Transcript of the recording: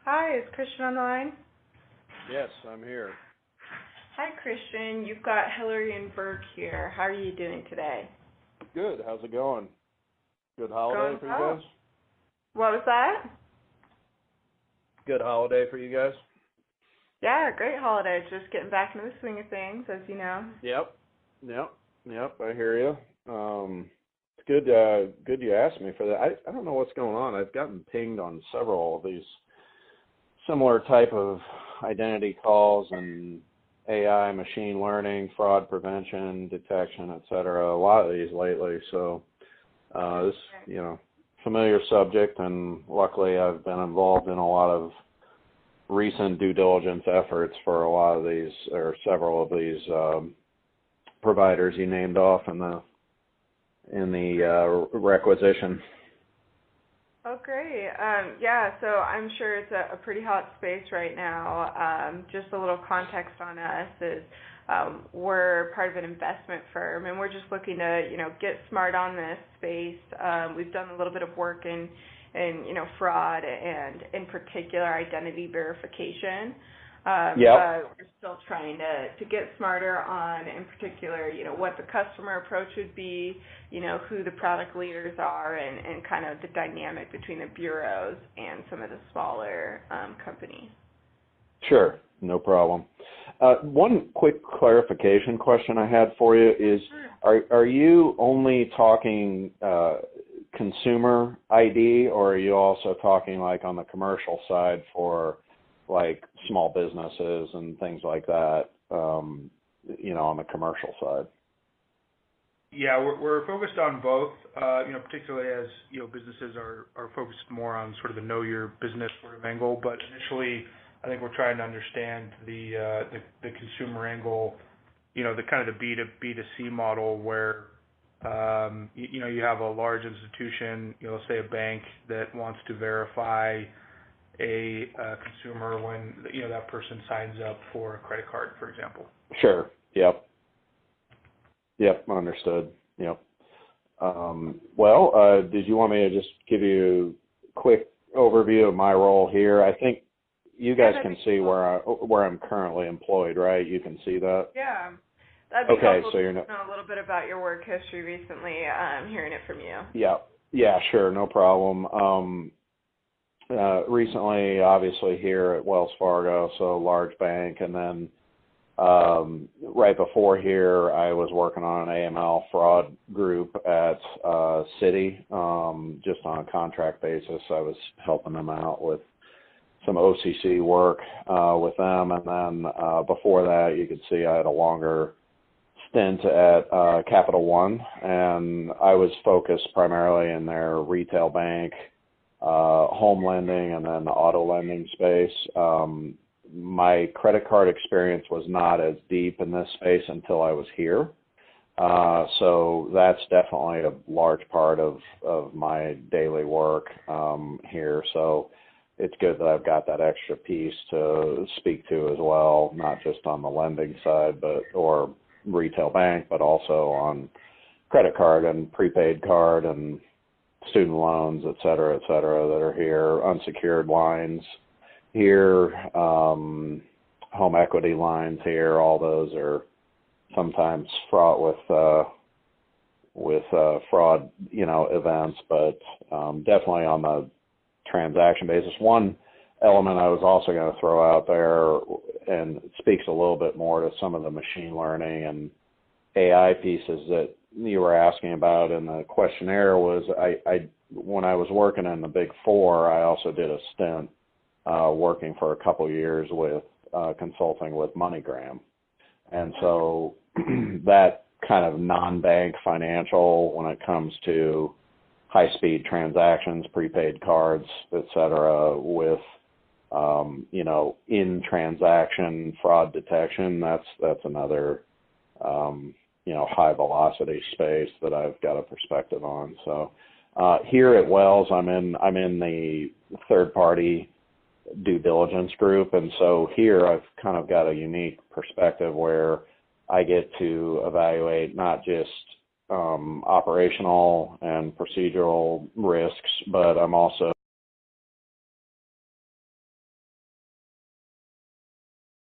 Hi, is Christian on the line? Yes, I'm here. Hi, Christian. You've got Hillary and Burke here. How are you doing today? Good. How's it going? Good holiday Going for well. you guys? What was that? Good holiday for you guys? Yeah, great holiday. Just getting back into the swing of things, as you know. Yep. I hear you. It's good. Good you asked me for that. I don't know what's going on. I've gotten pinged on several of these similar type of identity calls and AI, machine learning, fraud prevention, detection, et cetera. A lot of these lately. So this, familiar subject, and luckily I've been involved in a lot of recent due diligence efforts for a lot of these, or several of these providers you named off in the requisition. Oh, great. Yeah, so I'm sure it's a pretty hot space right now. Just a little context on us is we're part of an investment firm, and we're just looking to, get smart on this space. We've done a little bit of work in fraud and, in particular, identity verification. But we're still trying to get smarter on, in particular, what the customer approach would be, who the product leaders are, and kind of the dynamic between the bureaus and some of the smaller companies. Sure, no problem. One quick clarification question I had for you is, are you only talking consumer ID, or are you also talking like on the commercial side for like small businesses and things like that, on the commercial side? Yeah, we're focused on both, particularly as, businesses are focused more on sort of the know your business sort of angle. But initially, I think we're trying to understand the consumer angle, the kind of the B2C model where, you have a large institution, say a bank that wants to verify a consumer when that person signs up for a credit card, for example. Sure. Yep. Understood. Yep. Did you want me to just give you a quick overview of my role here? I think you guys can see where I'm currently employed, right? You can see that. Yeah. That'd be helpful so to know a little bit about your work history recently. Hearing it from you. Yeah. Sure. No problem. Recently, obviously here at Wells Fargo, so large bank, and then right before here, I was working on an AML fraud group at Citi, just on a contract basis. I was helping them out with some OCC work with them, and then before that, you could see I had a longer stint at Capital One, and I was focused primarily in their retail bank, home lending, and then the auto lending space. My credit card experience was not as deep in this space until I was here. So that's definitely a large part of my daily work here. So it's good that I've got that extra piece to speak to as well, not just on the lending side, or retail bank, but also on credit card and prepaid card and student loans, et cetera, that are here, unsecured lines here, home equity lines here. All those are sometimes fraught with fraud, events, but definitely on the transaction basis. One element I was also going to throw out there, and it speaks a little bit more to some of the machine learning and AI pieces that you were asking about in the questionnaire, was I when I was working in the Big Four, I also did a stint working for a couple years with consulting with MoneyGram. And so that kind of non-bank financial, when it comes to high-speed transactions, prepaid cards, et cetera, with, in transaction fraud detection, that's another, high-velocity space that I've got a perspective on. So here at Wells, I'm in the third-party due diligence group, and so here I've kind of got a unique perspective where I get to evaluate not just operational and procedural risks, but I'm also